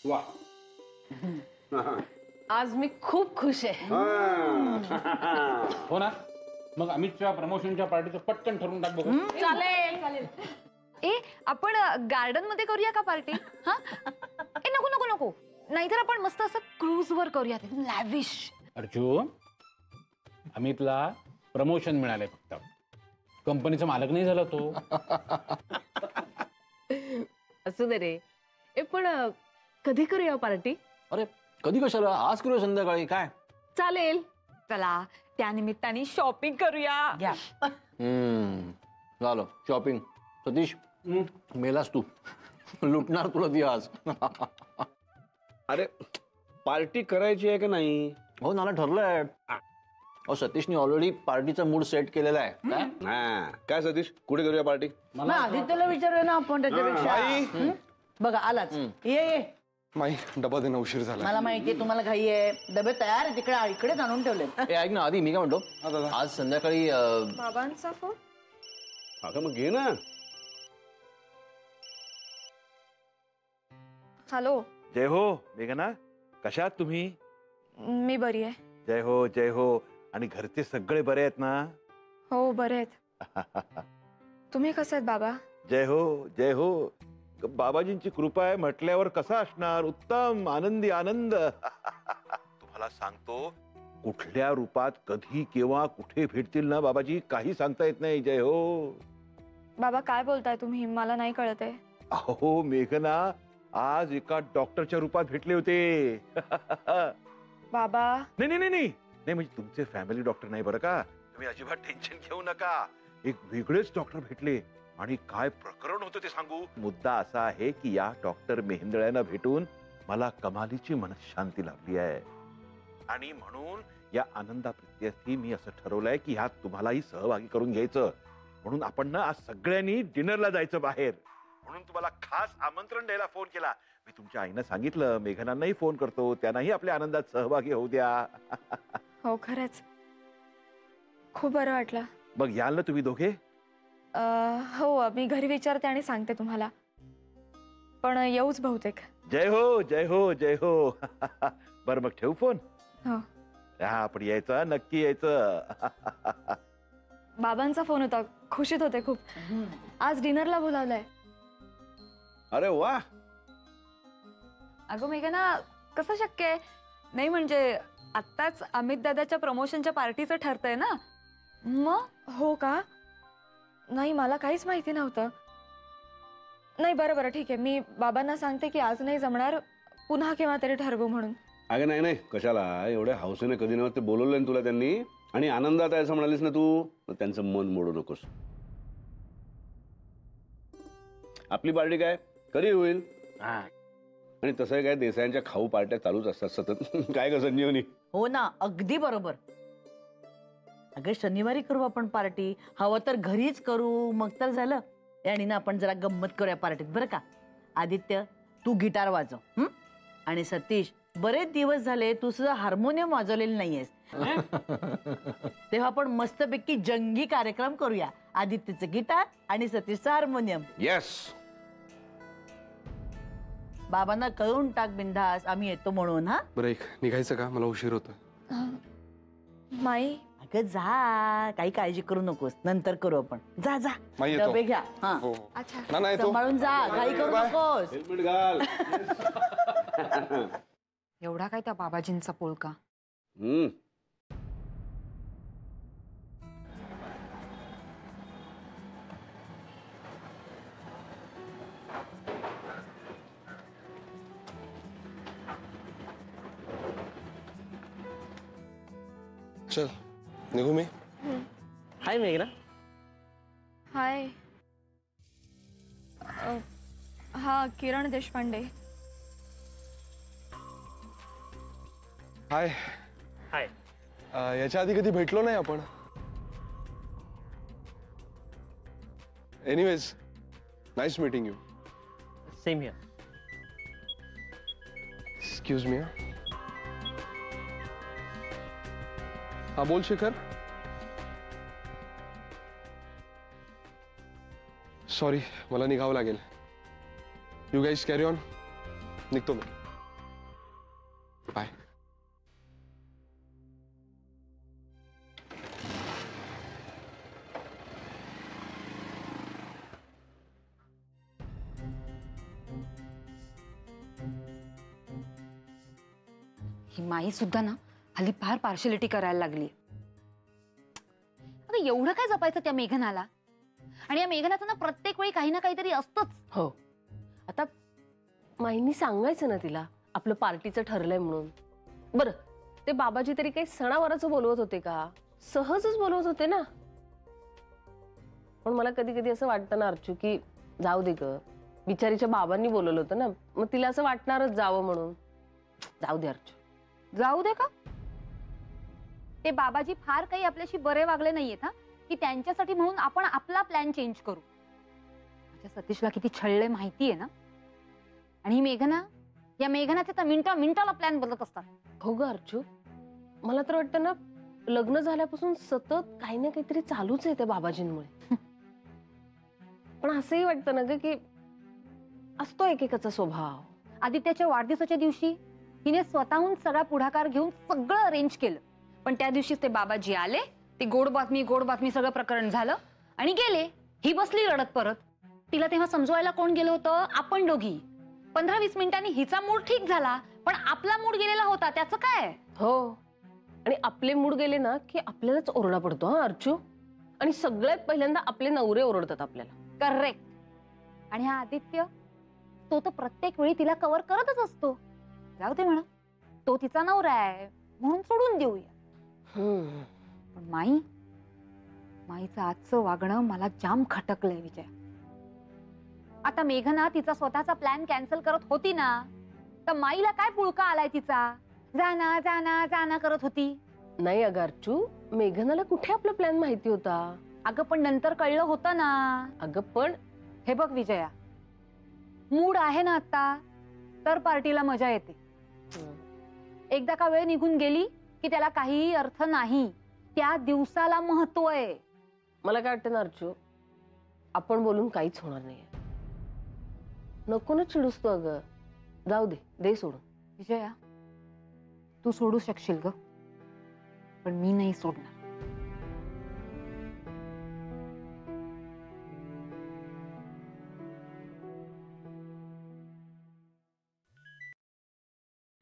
वा आज मी खूप खुश आहे. हो ना, मग अमितच्या प्रमोशनच्या पार्टीचं पटकन ठरवून टाक बघू. चालेल चालेल. ए आपण गार्डन मध्ये करूया का पार्टी? हा ए नको नको नको, नाहीतर आपण मस्त असं क्रूज वर करूया, लॅविश. अर्जुन, अमितला प्रमोशन मिळालंय, फक्त कंपनीचा मालक नाही झाला तो. असू दे रे. ए पण कधी करूया पार्टी? अरे कधी कशाला, आज करूया संध्याकाळी. काय चालेल. चला त्या निमित्ताने शॉपिंग करूया. झालं शॉपिंग. सतीश मेलास तू, लुटणार तुला ती आज. अरे पार्टी करायची आहे का नाही? हो नाला ठरलंय. अहो सतीशनी ऑलरेडी पार्टीचा मूड सेट केलेला आहे. काय काय सतीश, कुठे करूया पार्टी? ना आदित्यला विचारूया ना आपण त्याच्यापेक्षा. बघा आलाच. ये माई डबा देणं उशीर झाला. मला माहितीये तुम्हाला घाई आहे. डबे तयार आहे तिकडे, इकडेच आणून ठेवले. ए ऐक ना आधी, मी काय म्हणतो, आज संध्याकाळी बाबांचा फोन. अगं मग घे ना. हॅलो. जय हो मेघना, कशात तुम्ही? मी बरी आहे. जय हो जय हो. आणि घरचे सगळे बरे आहेत ना? हो बरे आहेत. तुम्ही कसे आहेत बाबा? जय हो जय हो. बाबाजींची कृपा आहे म्हटल्यावर कसा असणार, उत्तम आनंदी आनंद. तुम्हाला सांगतो, कुठल्या रूपात कधी केव्हा कुठे भेटतील ना बाबाजी, काही सांगता येत नाही. जय हो. बाबा काय बोलताय तुम्ही, मला नाही कळत आहे. अहो मेघना, आज एका डॉक्टरच्या रूपात भेटले होते. बाबा नाही नाही नाही नाही नाही, म्हणजे तुमचे फॅमिली डॉक्टर नाही बरं का. तुम्ही अजिबात टेन्शन घेऊ नका. एक वेगळेच डॉक्टर भेटले आणि काय प्रकरण होतं ते सांगू. मुद्दा असा आहे की या डॉक्टर मेहेंदळ्यांना भेटून मला कमालीची मनशांती लाभली आहे, आणि म्हणून या आनंदाप्रित्यर्थी मी असं ठरवलंय की ह्यात तुम्हालाही सहभागी करून घ्यायचं. म्हणून आपण ना आज सगळ्यांनी डिनरला जायचं बाहेर. म्हणून तुम्हाला खास आमंत्रण द्यायला फोन केला. मी तुमच्या आईनं सांगितलं मेघनांनाही फोन करतो, त्यांनाही आपल्या आनंदात सहभागी होऊ द्या. हो खरंच खूप बरं वाटलं. मग याल ना तुम्ही दोघे? हो मी घरी विचारते आणि सांगते तुम्हाला, पण येऊच बहुतेक. जय हो जय हो जय हो. बरं मग ठेवू फोन? हो. हा आपण यायचं, नक्की यायचं. बाबांचा फोन होता, खुशीत होते खूप. आज डिनरला बोलावलंय. अरे वा. अगं मेघना, कसं शक्य आहे? नाही म्हणजे आत्ताच अमित दादाच्या प्रमोशनच्या पार्टीचं ठरतंय ना. मग हो का? नाही मला काहीच माहिती नव्हतं. नाही बरं बरं ठीक आहे, मी बाबांना सांगते की आज नाही जमणार, पुन्हा केव्हा तरी ठरवू म्हणून. अगं नाही नाही, कशाला एवढ्या हौसेने कधी नव्हते बोलवलंय ना तुला त्यांनी, आणि आनंदात आहे असं म्हणालीस ना तू, मग त्यांचं मन मोडू नकोस. आपली पार्टी काय कधी होईल? आणि तसं काय देसायांच्या खाऊ पार्ट्या चालूच असतात सतत. काय ग संजीवनी? हो ना, अगदी बरोबर. अगं शनिवारी करू आपण पार्टी, हवं तर घरीच करू, मग तर झालं. आणि ना आपण जरा गंमत करूया पार्टीत बरं का. आदित्य तू गिटार वाजव, आणि सतीश बरेच दिवस झाले तू सुद्धा हार्मोनियम वाजवलेलं नाहीयेस. तेव्हा आपण मस्तपैकी जंगी कार्यक्रम करूया. आदित्यचं गिटार आणि सतीशचं हार्मोनियम. येस. बाबांना कळून टाक बिंदास, आम्ही येतो म्हणून. हा बरं एक निघायचं का, मला उशीर होतो. माई अगं जा, काही काळजी करू नकोस, नंतर करू आपण. जा जा डबे घ्या. हा अच्छा ना येतो. सांभाळून जा, काही करू नकोस. हेल्मेट घाल. एवढा काय त्या बाबाजींचा पोलका. चल निघू मी. हाय मेघना. हाय. हा किरण देशपांडे. हाय. हाय. याच्या आधी कधी भेटलो नाही आपण. Anyways nice meeting you. Same here. Excuse me. हा बोल शिखर. सॉरी मला निघावं लागेल. You guys carry on. निघतो मी. बाय. ही माई सुद्धा ना हल्ली फार पार्शलिटी करायला लागली. अगं एवढं काय जपायचं त्या मेघनाला? आणि या मेघनाचं ना प्रत्येक वेळी काही ना काहीतरी असतंच. हो, आता माईंनी सांगायचं ना तिला आपलं पार्टीचं ठरलंय म्हणून. बरं, ते बाबाजी तरी काही सणावाराचं बोलवत होते का? सहजच बोलवत होते ना. पण मला कधी कधी असं वाटतं ना अर्चू, की जाऊ दे ग, बिचारीच्या बाबांनी बोलवलं होतं ना, मग तिला असं वाटणारच जावं म्हणून. जाऊ दे अर्चू. जाऊ दे का? ते बाबाजी फार काही आपल्याशी बरे वागले नाहीयेत हा, की त्यांच्यासाठी म्हणून आपण आपला प्लॅन चेंज करू. माझ्या सतीशला किती छळले माहितीये ना. आणि ही मेघना, या मेघनाचे तर मिनिटाला प्लॅन बदलत असतात. हो ग अर्चू, मला तर वाटतं ना लग्न झाल्यापासून सतत काही ना काहीतरी चालूच आहे त्या बाबाजींमुळे. पण असंही वाटतं ना ग, की असतो एकेकाचा स्वभाव. आदित्याच्या वाढदिवसाच्या दिवशी हिने स्वतःहून सगळा पुढाकार घेऊन सगळं अरेंज केलं. पण त्या दिवशीच ते बाबाजी आले, ते गोड बातमी सगळं प्रकरण झालं आणि गेले. ही बसली रडत परत. तिला तेव्हा समजवायला कोण गेलं होतं? आपण दोघी. 15-20 मिनिटांनी हिचा मूड ठीक झाला, पण आपला मूड गेलेला होता. त्याचं काय? हो, आणि आपले मूड गेले ना की आपल्यालाच ओरडा पडतो हा अर्चू. आणि सगळ्यात पहिल्यांदा आपले नवरे ओरडतात आपल्याला. करेक्ट. आणि हा आदित्य, तो तर प्रत्येक वेळी तिला कव्हर करतच असतो. जाऊ दे म्हणा, तो तिचा नवरा आहे म्हणून सोडून देऊया. पण माईचं आजचं वागणं मला जाम खटकलंय विजय. आता मेघना तिचा स्वतःचा प्लॅन कॅन्सल करत होती ना, तर माईला काय पुळका आलाय तिचा? जाना जाना जाना करत होती. नाही अगं अर्चू, मेघनाला कुठे आपला प्लॅन माहिती होता? अगं पण नंतर कळलं होतं ना. अगं पण हे बघ विजया, मूड आहे ना आता, तर पार्टीला मजा येते. एकदा का वेळ निघून गेली की त्याला काहीही अर्थ नाही. त्या दिवसाला महत्व आहे. मला काय वाटतं ना अर्चू, आपण बोलून काहीच होणार नाहीये. नको ना चिडूस तू. अगं जाऊ दे, दे सोडून. विजया, तू सोडू शकशील ग, पण मी नाही सोडणार.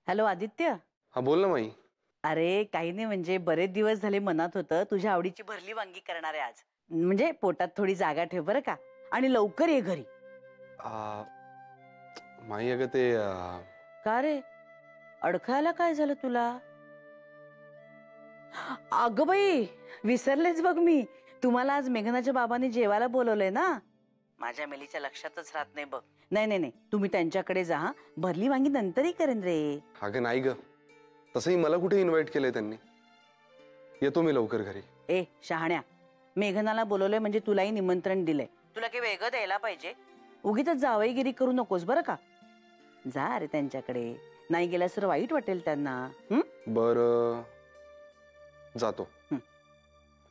हॅलो आदित्य. हा बोल ना माई. अरे काही नाही, म्हणजे बरेच दिवस झाले मनात होतं तुझ्या आवडीची भरली वांगी करणार आहे आज. म्हणजे पोटात थोडी जागा ठेव बरं का, आणि लवकर ये घरी. माई अगं ते का रे, अडखायला काय झालं तुला? अगं बाई, विसरलेच बघ मी. तुम्हाला आज मेघनाच्या बाबांनी जेवायला बोलवलंय ना. माझ्या मेलीच्या लक्षातच राहत नाही बघ. नाही नाही नाही, तुम्ही त्यांच्याकडे जा. भरली वांगी नंतरही करेन रे. अगं नाही ग, तसंही मला कुठे इन्व्हाइट केलंय त्यांनी. येतो मी लवकर घरी. ए शहाण्या, मेघनाला बोलवलंय म्हणजे तुलाही निमंत्रण दिलंय. तुला काही वेगळं द्यायला पाहिजे. उगीच जावईगिरी करू नकोस बरं का. जा रे त्यांच्याकडे. नाही गेल्यास तर वाईट वाटेल त्यांना. बरं, जातो.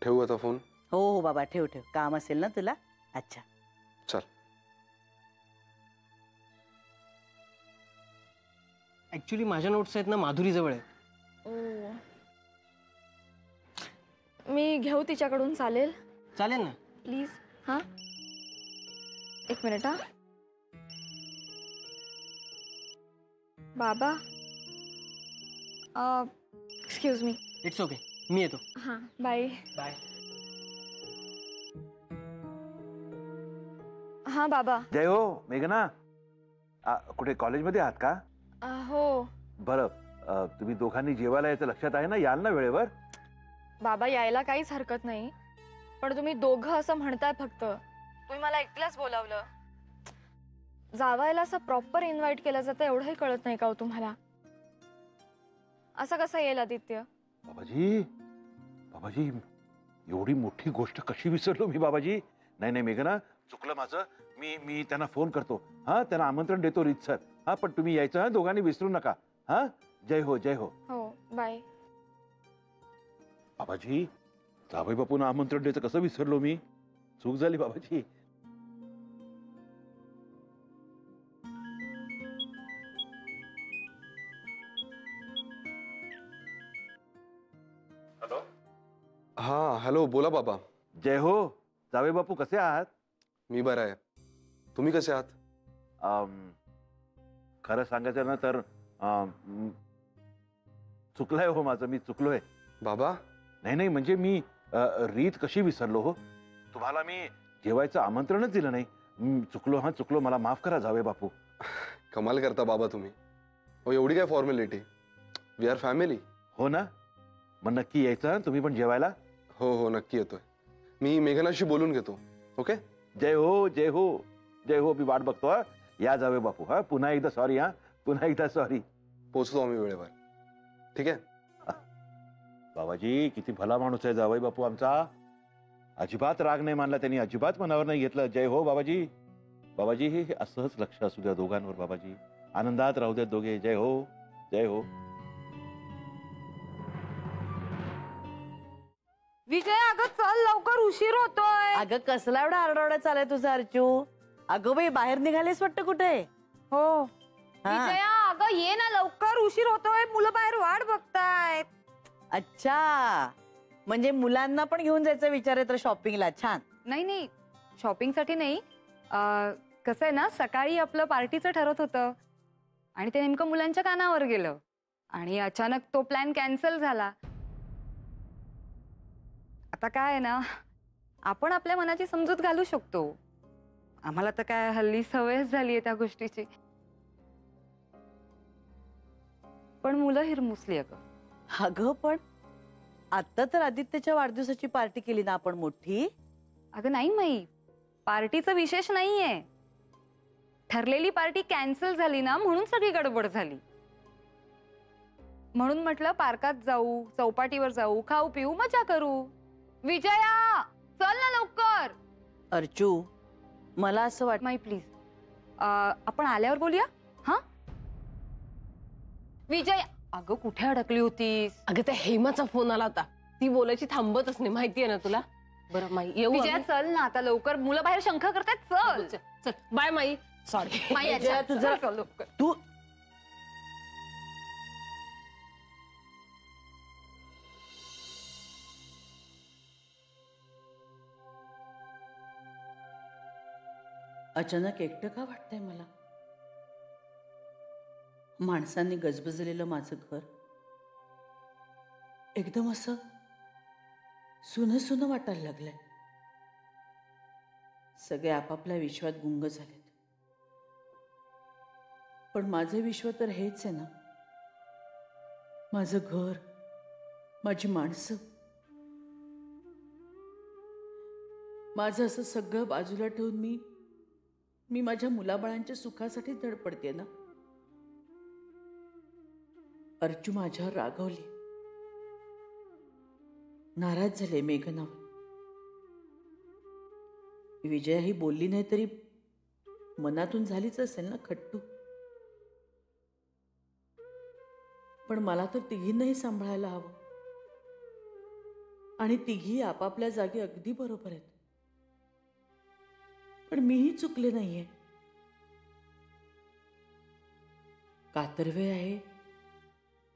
ठेवू आता फोन? हो हो बाबा, ठेव ठेव. काम असेल ना तुला. अच्छा चल. ऍक्च्युली माझ्या नोट्स आहेत ना माधुरी जवळ आहे. मी घेऊ तिच्याकडून? चालेल? चालेल ना. प्लीज. हा, एक मिनिट. हा बाबा, एक्सक्यूज मी. इट्स ओके, मी येतो. हां, बाय. बाय. हां बाबा. जय हो मेघना. कुठे कॉलेजमध्ये आहात का? हो बरं, तुम्ही दोघांनी जेवायला यायचं लक्षात आहे ना? याल ना वेळेवर? बाबा, यायला काहीच हरकत नाही, पण तुम्ही दोघं असं म्हणताय फक्त. तुम्ही मला एकटीलाच बोलावलं. जावायला असं प्रॉपर इन्व्हाइट केलं जातं एवढंही कळत नाही का हो तुम्हाला? असं कसं येईल आदित्य? बाबाजी, बाबाजी, एवढी मोठी गोष्ट कशी विसरलो मी बाबाजी. नाही नाही मेघना, चुकलं माझं. मी त्यांना फोन करतो. हा, त्यांना आमंत्रण देतो रीतसर. हा, पण तुम्ही यायचं हा, दोघांनी विसरू नका. हा, जय हो जय हो. हो, बाय. बाबाजी, जावई बापूंना आमंत्रण द्यायचं कसं विसरलो मी. चूक झाली बाबाजी. हा हॅलो, बोला बाबा. जय हो. जावे बापू कसे आहात? मी बरा आहे. तुम्ही कसे आहात? खरं सांगायचं ना तर चुकलंय हो माझं, मी चुकलोय. बाबा, नाही नाही, म्हणजे मी रीत कशी विसरलो हो. तुम्हाला मी जेवायचं आमंत्रणच दिलं नाही. चुकलो, हा चुकलो, मला माफ करा जावे बापू. कमाल करता बाबा तुम्ही. हो, एवढी काय फॉर्मॅलिटी. We R family. हो ना, मग नक्की यायचं तुम्ही पण जेवायला. हो हो, नक्की येतोय. मी मेघनाशी बोलून घेतो. ओके. जय हो जय हो जय हो. मी वाट बघतो. हा, या जावे बापू. हा, पुन्हा एकदा सॉरी. हा, पुन्हा एकदा सॉरी. पोचतो आम्ही वेळेवर. ठीक आहे. बाबाजी किती भला माणूस आहे जावई बापू आमचा. अजिबात राग नाही मानला त्यांनी, अजिबात मनावर नाही घेतलं. जय हो बाबाजी. बाबाजी हे असंच लक्ष असू द्या दोघांवर बाबाजी. आनंदात राहू द्या दोघे. जय हो जय हो. विजय अगं चल लवकर, उशीर होतोय. अगं कसला एवढा आरडाओरडा चालाय तुझा अर्चू? अगं बाई बाहेर निघालेस वाटतं कुठे? हो हा. विजया अगं ये ना लवकर, उशीर होतोय, मुलं बाहेर वाट बघतायत. अच्छा, म्हणजे मुलांना पण घेऊन जायचा विचार आहे तर शॉपिंगला. छान. नाही नाही, शॉपिंग साठी नाही. कसं आहे ना, सकाळी आपलं पार्टीचं ठरत होतं आणि ते नेमकं मुलांच्या कानावर गेलं आणि अचानक तो प्लॅन कॅन्सल झाला. आता काय आहे ना, आपण आपल्या मनाची समजूत घालू शकतो. आम्हाला तर काय हल्ली सवयच झाली आहे त्या गोष्टीची. पण मुलं हिरमुसली अगं. अगं पण आता तर आदित्यच्या वाढदिवसाची पार्टी केली ना आपण मोठी. अगं नाही माई, पार्टीचं विशेष नाहीये. ठरलेली पार्टी कॅन्सल झाली ना, म्हणून सगळी गडबड झाली. म्हणून म्हटलं पार्कात जाऊ, चौपाटीवर जाऊ, खाऊ पिऊ, मजा करू. विजया चल ना लवकर. अर्चू मला असं वाटतं. माई प्लीज, आपण आल्यावर बोलूया. हा विजया अगं कुठे अडकली होतीस? अगं त्या हेमाचा फोन आला होता, ती बोलायची थांबतच नाही, माहितीये ना तुला. बरं माई येऊ विजया आम्ही? चल ना आता लवकर, मुलं बाहेर शंख करतात. चल चल चल, बाय माई. सॉरी. माई विजया, अच्छा, तू जरा- चल लवकर. तू अचानक एकटं का वाटतंय मला? माणसांनी गजबजलेलं माझं घर एकदम असं सुनं सुनं वाटायला लागलंय. सगळे आपापल्या विश्वात गुंग झालेत. पण माझं विश्व तर हेच आहे ना. माझं घर, माझी माणसं, माझं असं सगळं बाजूला ठेवून मी माझ्या मुलाबाळांच्या सुखासाठी धडपडते ना. अर्चू माझ्यावर रागावली, नाराज झाले मेघनावर. विजया ही बोलली नाही तरी मनातून झालीच असेल ना खट्टू. पण मला तर तिघींनाही सांभाळायला हवं आणि तिघी आपापल्या जागी अगदी बरोबर आहेत. पण मीही चुकले नाहीये. कातरवे आहे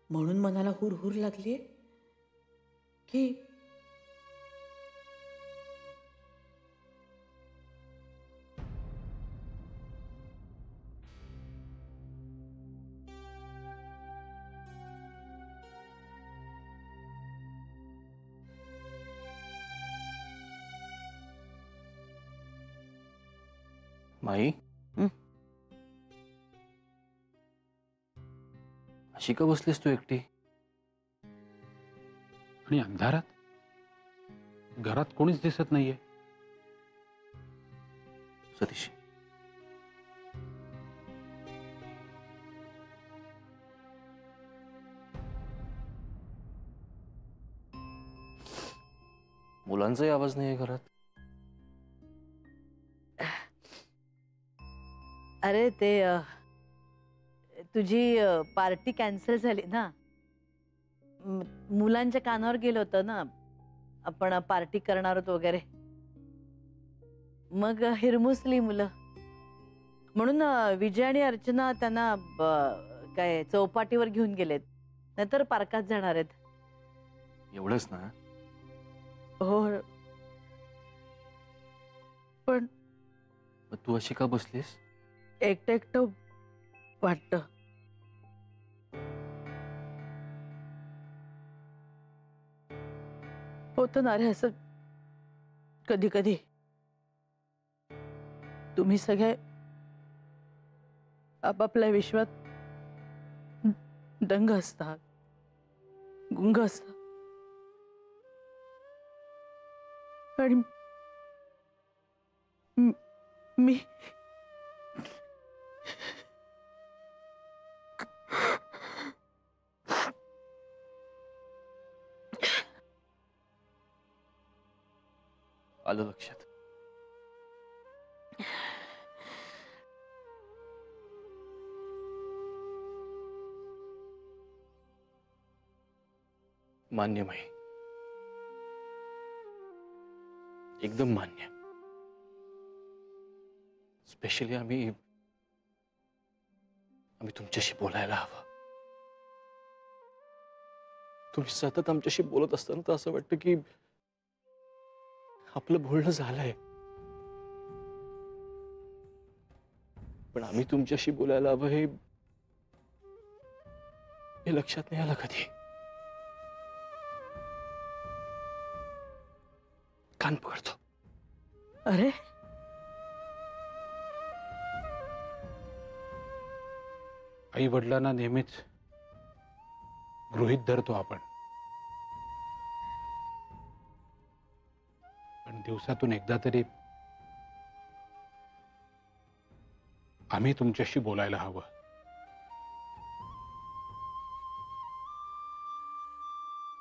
म्हणून मनाला हुरहुर लागलीये की माई अशी का बसलीस तू एकटी? आणि अंधारात घरात कोणीच दिसत नाहीये. सतीश, मुलांचाही आवाज नाहीये घरात. अरे ते तुझी पार्टी कॅन्सल झाली ना. मुलांच्या कानावर गेलो होतं ना आपण पार्टी करणार होतो वगैरे. मग हिरमुसली मुलं म्हणून विजय आणि अर्चना त्यांना काय चौपाटीवर घेऊन गेलेत, नाहीतर पार्कात जाणार आहेत. एवढंच ना? हो पण मग तू अशी का बसलीस? एकटं एकटं वाटतं. होतं ना रे असं कधी कधी. तुम्ही सगळे आपापल्या विश्वात दंग असतात, गुंग असतात. आणि मी आलं लक्षात. मान्य माही, एकदम मान्य. स्पेशली आम्ही तुमच्याशी बोलायला हवं. तुम्ही सतत आमच्याशी बोलत असताना तर असं वाटतं की आपलं बोलणं झालंय, पण आम्ही तुमच्याशी बोलायला हवं हे लक्षात नाही आलं कधी. कान पकडतो. अरे आई वडिलांना नेहमीच गृहीत धरतो आपण, पण दिवसातून एकदा तरी आम्ही तुमच्याशी बोलायला हवं.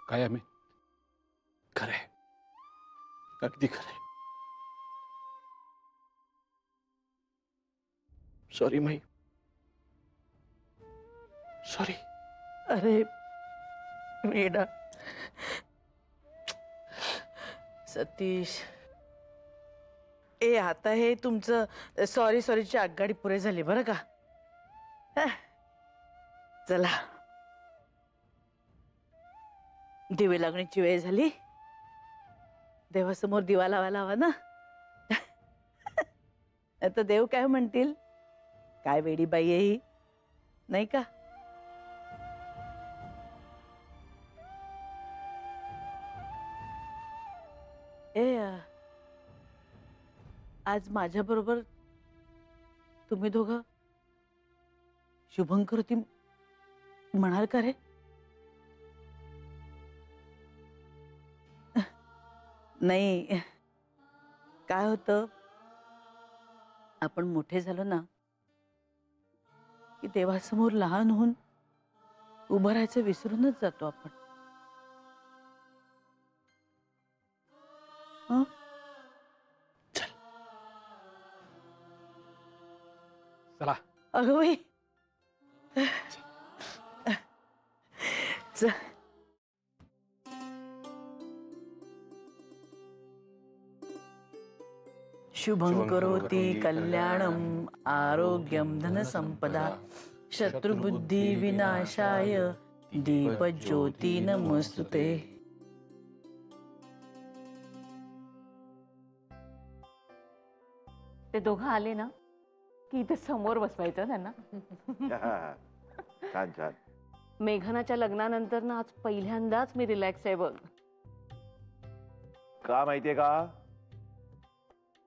काय आम्ही? खरंय, अगदी खरंय. Sorry my, sorry. अरे वेडा सतीश. आता हे तुमचं सॉरी सॉरीची आगगाडी पुरे झाली बरं का. चला दिवे लागण्याची वेळ झाली. देवासमोर दिवा लावायला हवा ना. आता देव काय म्हणतील, काय वेडी बाई आहे ही, नाही का. आज माझ्या बरोबर तुम्ही दोघं शुभंकरोती म्हणाल का रे. नाही, काय होतं, आपण मोठे झालो ना की देवासमोर लहान होऊन उभं राहायचं विसरूनच जातो आपण. चला. अगं बाई, चल. शुभं करोति कल्याणं आरोग्यं धनसंपदा शत्रुबुद्धि विनाशाय दीपज्योती नमस्तुते. ते दोघं आले ना की इथे समोर बसवायचं त्यांना. छान छान. मेघनाच्या लग्नानंतर ना आज पहिल्यांदाच मी रिलॅक्स आहे बघ. का माहितीये का,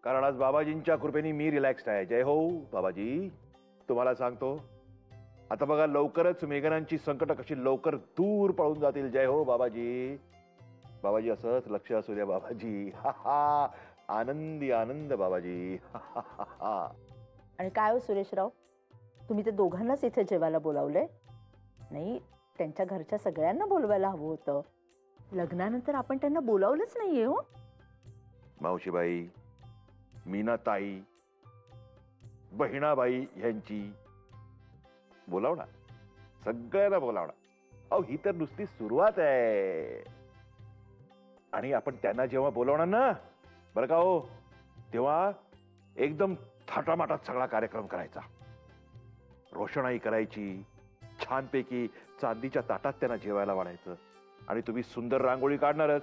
कारण आज बाबाजींच्या कृपेने मी रिलॅक्स्ड आहे. जय हो बाबाजी. तुम्हाला सांगतो, आता बघा लवकरच मेघनांची संकट कशी लवकर दूर पळून जातील. जय हो बाबाजी. बाबाजी असंच लक्ष असू द्या बाबाजी. हा हा, आनंदी आनंद बाबाजी. आणि काय हो सुरेशराव, तुम्ही ते दोघांनाच इथे जेवायला बोलावले नाही, त्यांच्या घरच्या सगळ्यांना बोलवायला हवं होतं. लग्नानंतर आपण त्यांना बोलावलंच नाहीये. हो मावशीबाई, मीनाताई, बहिणाबाई यांची बोलावणार, सगळ्यांना बोलावणार. अहो ही तर नुसती सुरुवात आहे. आणि आपण त्यांना जेव्हा बोलावणार ना बरं का हो, तेव्हा एकदम थाटामाटात सगळा कार्यक्रम करायचा. रोषणाई करायची, छानपैकी चांदीच्या ताटात त्यांना जेवायला वाढायचं. आणि तुम्ही सुंदर रांगोळी काढणारच.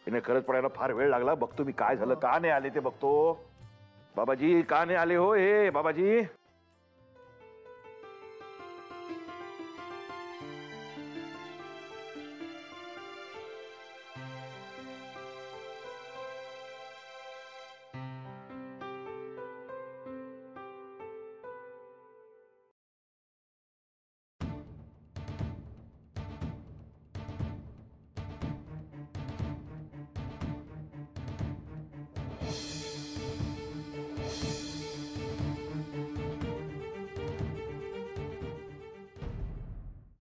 नाही खरंच पडायला फार वेळ लागला. बघतो मी काय झालं, का नाही आले ते बघतो. बाबाजी का नाही आले हो हे बाबाजी?